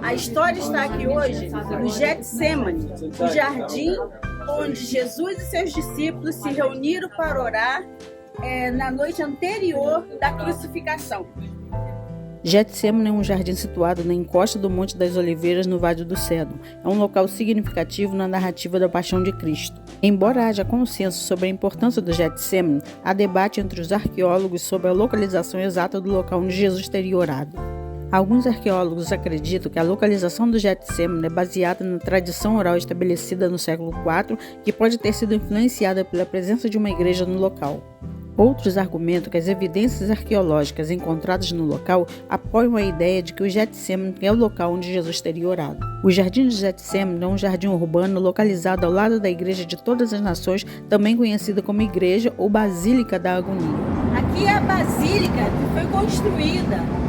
A história está aqui hoje no Getsêmani, o jardim onde Jesus e seus discípulos se reuniram para orar na noite anterior da crucificação. Getsêmani é um jardim situado na encosta do Monte das Oliveiras, no Vale do Cédron. É um local significativo na narrativa da Paixão de Cristo. Embora haja consenso sobre a importância do Getsêmani, há debate entre os arqueólogos sobre a localização exata do local onde Jesus teria orado. Alguns arqueólogos acreditam que a localização do Getsêmani é baseada na tradição oral estabelecida no século IV, que pode ter sido influenciada pela presença de uma igreja no local. Outros argumentam que as evidências arqueológicas encontradas no local apoiam a ideia de que o Getsêmani é o local onde Jesus teria orado. O Jardim de Getsêmani é um jardim urbano localizado ao lado da Igreja de Todas as Nações, também conhecida como Igreja ou Basílica da Agonia. Aqui é a basílica que foi construída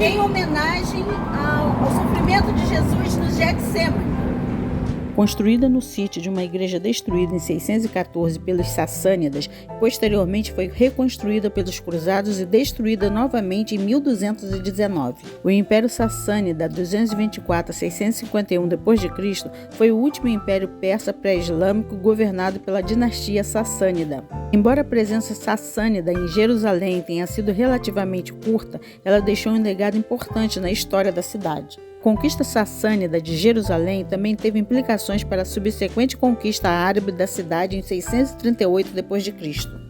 em homenagem ao sofrimento de Jesus no Getsêmani. Construída no sítio de uma igreja destruída em 614 pelos Sassânidas, posteriormente foi reconstruída pelos Cruzados e destruída novamente em 1219. O Império Sassânida, 224 a 651 d.C., foi o último império persa pré-islâmico governado pela dinastia Sassânida. Embora a presença sassânida em Jerusalém tenha sido relativamente curta, ela deixou um legado importante na história da cidade. A conquista sassânida de Jerusalém também teve implicações para a subsequente conquista árabe da cidade em 638 d.C.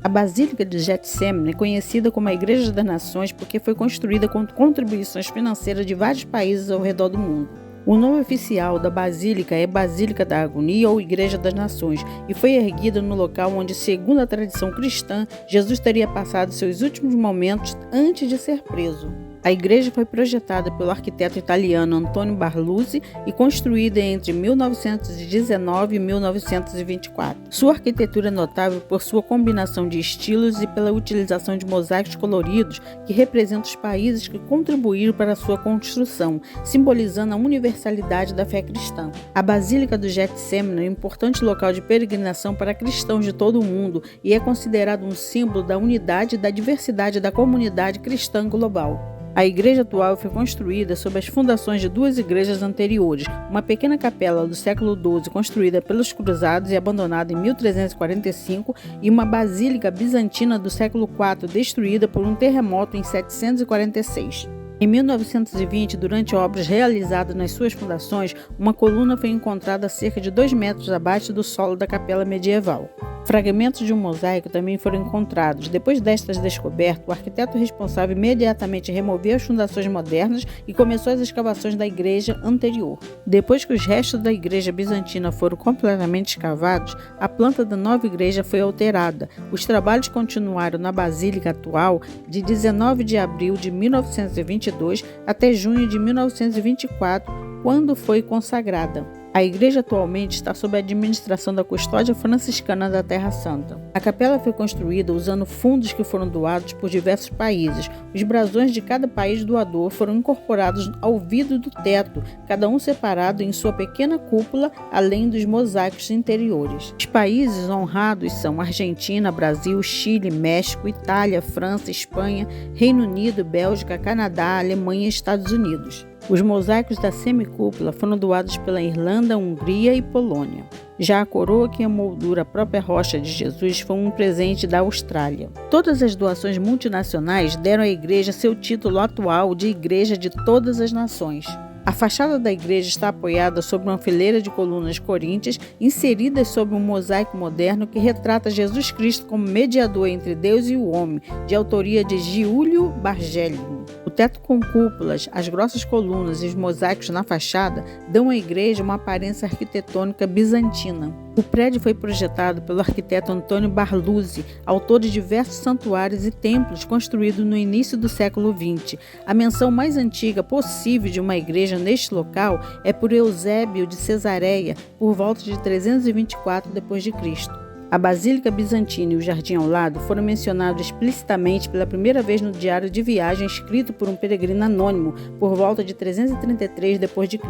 A Basílica de Getsêmani é conhecida como a Igreja das Nações porque foi construída com contribuições financeiras de vários países ao redor do mundo. O nome oficial da basílica é Basílica da Agonia ou Igreja das Nações e foi erguida no local onde, segundo a tradição cristã, Jesus teria passado seus últimos momentos antes de ser preso. A igreja foi projetada pelo arquiteto italiano Antonio Barluzzi e construída entre 1919 e 1924. Sua arquitetura é notável por sua combinação de estilos e pela utilização de mosaicos coloridos que representam os países que contribuíram para sua construção, simbolizando a universalidade da fé cristã. A Basílica do Getsêmani é um importante local de peregrinação para cristãos de todo o mundo e é considerado um símbolo da unidade e da diversidade da comunidade cristã global. A igreja atual foi construída sob as fundações de duas igrejas anteriores, uma pequena capela do século XII construída pelos Cruzados e abandonada em 1345 e uma basílica bizantina do século IV destruída por um terremoto em 746. Em 1920, durante obras realizadas nas suas fundações, uma coluna foi encontrada a cerca de 2 metros abaixo do solo da capela medieval. Fragmentos de um mosaico também foram encontrados. Depois destas descobertas, o arquiteto responsável imediatamente removeu as fundações modernas e começou as escavações da igreja anterior. Depois que os restos da igreja bizantina foram completamente escavados, a planta da nova igreja foi alterada. Os trabalhos continuaram na basílica atual de 19 de abril de 1922 até junho de 1924, quando foi consagrada. A igreja atualmente está sob a administração da Custódia Franciscana da Terra Santa. A capela foi construída usando fundos que foram doados por diversos países. Os brasões de cada país doador foram incorporados ao vidro do teto, cada um separado em sua pequena cúpula, além dos mosaicos interiores. Os países honrados são Argentina, Brasil, Chile, México, Itália, França, Espanha, Reino Unido, Bélgica, Canadá, Alemanha e Estados Unidos. Os mosaicos da semicúpula foram doados pela Irlanda, Hungria e Polônia. Já a coroa que emoldura a própria rocha de Jesus foi um presente da Austrália. Todas as doações multinacionais deram à igreja seu título atual de Igreja de Todas as Nações. A fachada da igreja está apoiada sobre uma fileira de colunas coríntias inseridas sobre um mosaico moderno que retrata Jesus Cristo como mediador entre Deus e o homem, de autoria de Giulio Bargelli. O teto com cúpulas, as grossas colunas e os mosaicos na fachada dão à igreja uma aparência arquitetônica bizantina. O prédio foi projetado pelo arquiteto Antonio Barluzzi, autor de diversos santuários e templos construídos no início do século XX. A menção mais antiga possível de uma igreja neste local é por Eusébio de Cesareia, por volta de 324 d.C. A Basílica Bizantina e o jardim ao lado foram mencionados explicitamente pela primeira vez no diário de viagem escrito por um peregrino anônimo por volta de 333 d.C.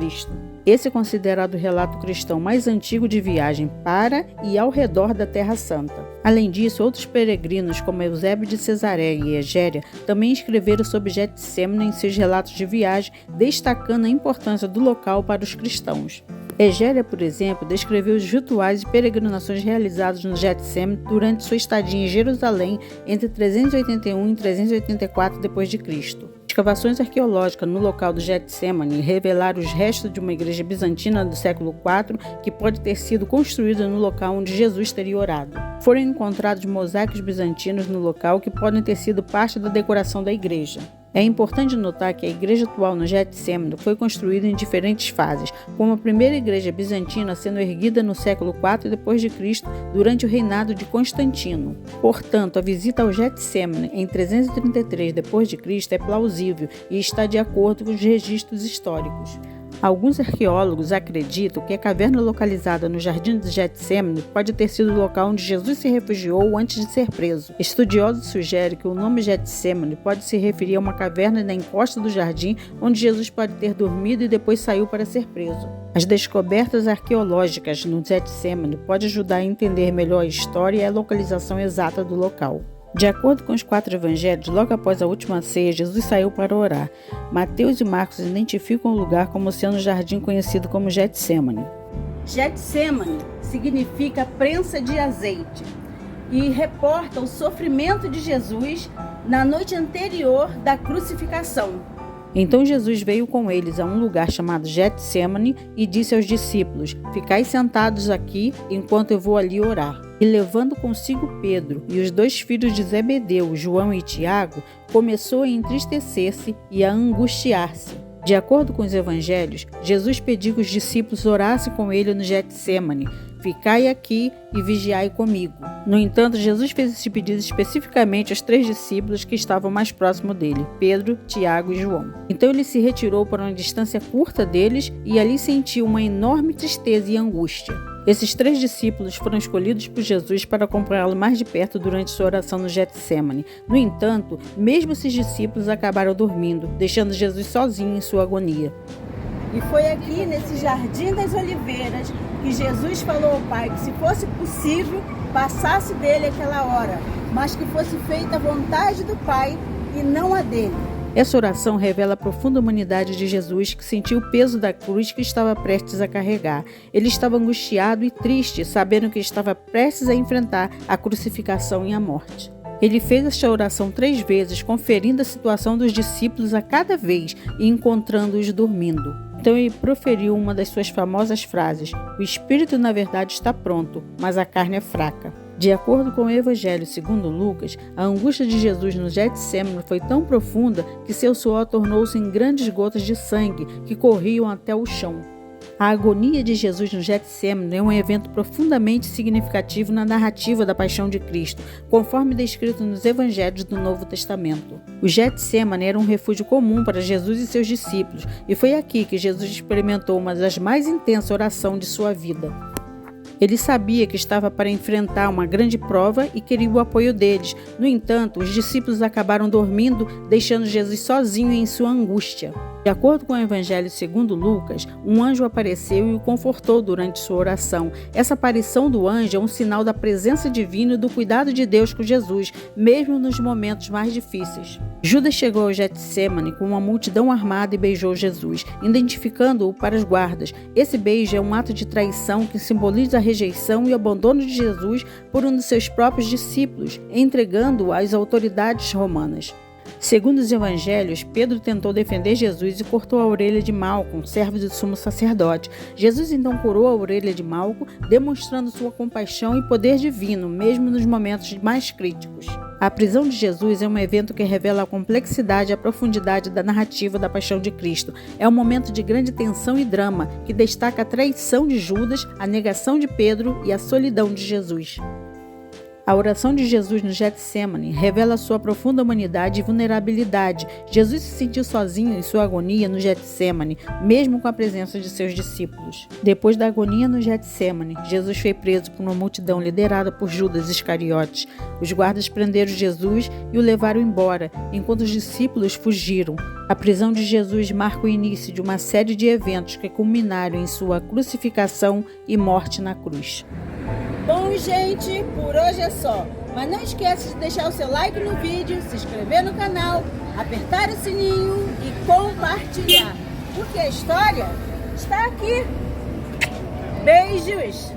Esse é considerado o relato cristão mais antigo de viagem para e ao redor da Terra Santa. Além disso, outros peregrinos, como Eusébio de Cesareia e Egéria, também escreveram sobre Getsêmani em seus relatos de viagem, destacando a importância do local para os cristãos. Egéria, por exemplo, descreveu os rituais e peregrinações realizados no Getsêmani durante sua estadia em Jerusalém entre 381 e 384 d.C. Escavações arqueológicas no local do Getsêmani revelaram os restos de uma igreja bizantina do século IV que pode ter sido construída no local onde Jesus teria orado. Foram encontrados mosaicos bizantinos no local que podem ter sido parte da decoração da igreja. É importante notar que a igreja atual no Getsêmani foi construída em diferentes fases, como a primeira igreja bizantina sendo erguida no século IV d.C. durante o reinado de Constantino. Portanto, a visita ao Getsêmani em 333 d.C. é plausível e está de acordo com os registros históricos. Alguns arqueólogos acreditam que a caverna localizada no Jardim de Getsêmani pode ter sido o local onde Jesus se refugiou antes de ser preso. Estudiosos sugerem que o nome Getsêmani pode se referir a uma caverna na encosta do jardim onde Jesus pode ter dormido e depois saiu para ser preso. As descobertas arqueológicas no Getsêmani podem ajudar a entender melhor a história e a localização exata do local. De acordo com os 4 evangelhos, logo após a última ceia, Jesus saiu para orar. Mateus e Marcos identificam o lugar como sendo o jardim conhecido como Getsêmani. Getsêmani significa prensa de azeite e reporta o sofrimento de Jesus na noite anterior da crucificação. Então Jesus veio com eles a um lugar chamado Getsêmani e disse aos discípulos: "Ficai sentados aqui enquanto eu vou ali orar." E levando consigo Pedro e os 2 filhos de Zebedeu, João e Tiago, começou a entristecer-se e a angustiar-se. De acordo com os evangelhos, Jesus pediu que os discípulos orassem com ele no Getsêmani: "Ficai aqui e vigiai comigo." No entanto, Jesus fez esse pedido especificamente aos 3 discípulos que estavam mais próximos dele, Pedro, Tiago e João. Então ele se retirou para uma distância curta deles e ali sentiu uma enorme tristeza e angústia. Esses 3 discípulos foram escolhidos por Jesus para acompanhá-lo mais de perto durante sua oração no Getsêmani. No entanto, mesmo esses discípulos acabaram dormindo, deixando Jesus sozinho em sua agonia. E foi aqui, nesse Jardim das Oliveiras, que Jesus falou ao Pai que, se fosse possível, passasse dele aquela hora, mas que fosse feita a vontade do Pai e não a dele. Essa oração revela a profunda humanidade de Jesus, que sentiu o peso da cruz que estava prestes a carregar. Ele estava angustiado e triste, sabendo que estava prestes a enfrentar a crucificação e a morte. Ele fez esta oração 3 vezes, conferindo a situação dos discípulos a cada vez e encontrando-os dormindo. Então ele proferiu uma das suas famosas frases: "O espírito na verdade está pronto, mas a carne é fraca." De acordo com o Evangelho segundo Lucas, a angústia de Jesus no Getsêmani foi tão profunda que seu suor tornou-se em grandes gotas de sangue que corriam até o chão. A agonia de Jesus no Getsêmani é um evento profundamente significativo na narrativa da paixão de Cristo, conforme descrito nos Evangelhos do Novo Testamento. O Getsêmani era um refúgio comum para Jesus e seus discípulos, e foi aqui que Jesus experimentou uma das mais intensas orações de sua vida. Ele sabia que estava para enfrentar uma grande prova e queria o apoio deles. No entanto, os discípulos acabaram dormindo, deixando Jesus sozinho em sua angústia. De acordo com o Evangelho segundo Lucas, um anjo apareceu e o confortou durante sua oração. Essa aparição do anjo é um sinal da presença divina e do cuidado de Deus com Jesus, mesmo nos momentos mais difíceis. Judas chegou ao Getsêmani com uma multidão armada e beijou Jesus, identificando-o para os guardas. Esse beijo é um ato de traição que simboliza a rejeição e abandono de Jesus por um de seus próprios discípulos, entregando-o às autoridades romanas. Segundo os evangelhos, Pedro tentou defender Jesus e cortou a orelha de Malco, servo do sumo sacerdote. Jesus então curou a orelha de Malco, demonstrando sua compaixão e poder divino, mesmo nos momentos mais críticos. A prisão de Jesus é um evento que revela a complexidade e a profundidade da narrativa da paixão de Cristo. É um momento de grande tensão e drama, que destaca a traição de Judas, a negação de Pedro e a solidão de Jesus. A oração de Jesus no Getsêmani revela sua profunda humanidade e vulnerabilidade. Jesus se sentiu sozinho em sua agonia no Getsêmani, mesmo com a presença de seus discípulos. Depois da agonia no Getsêmani, Jesus foi preso por uma multidão liderada por Judas Iscariotes. Os guardas prenderam Jesus e o levaram embora, enquanto os discípulos fugiram. A prisão de Jesus marca o início de uma série de eventos que culminaram em sua crucificação e morte na cruz. Bom, gente, por hoje é só. Mas não esqueça de deixar o seu like no vídeo, se inscrever no canal, apertar o sininho e compartilhar. Porque a história está aqui. Beijos!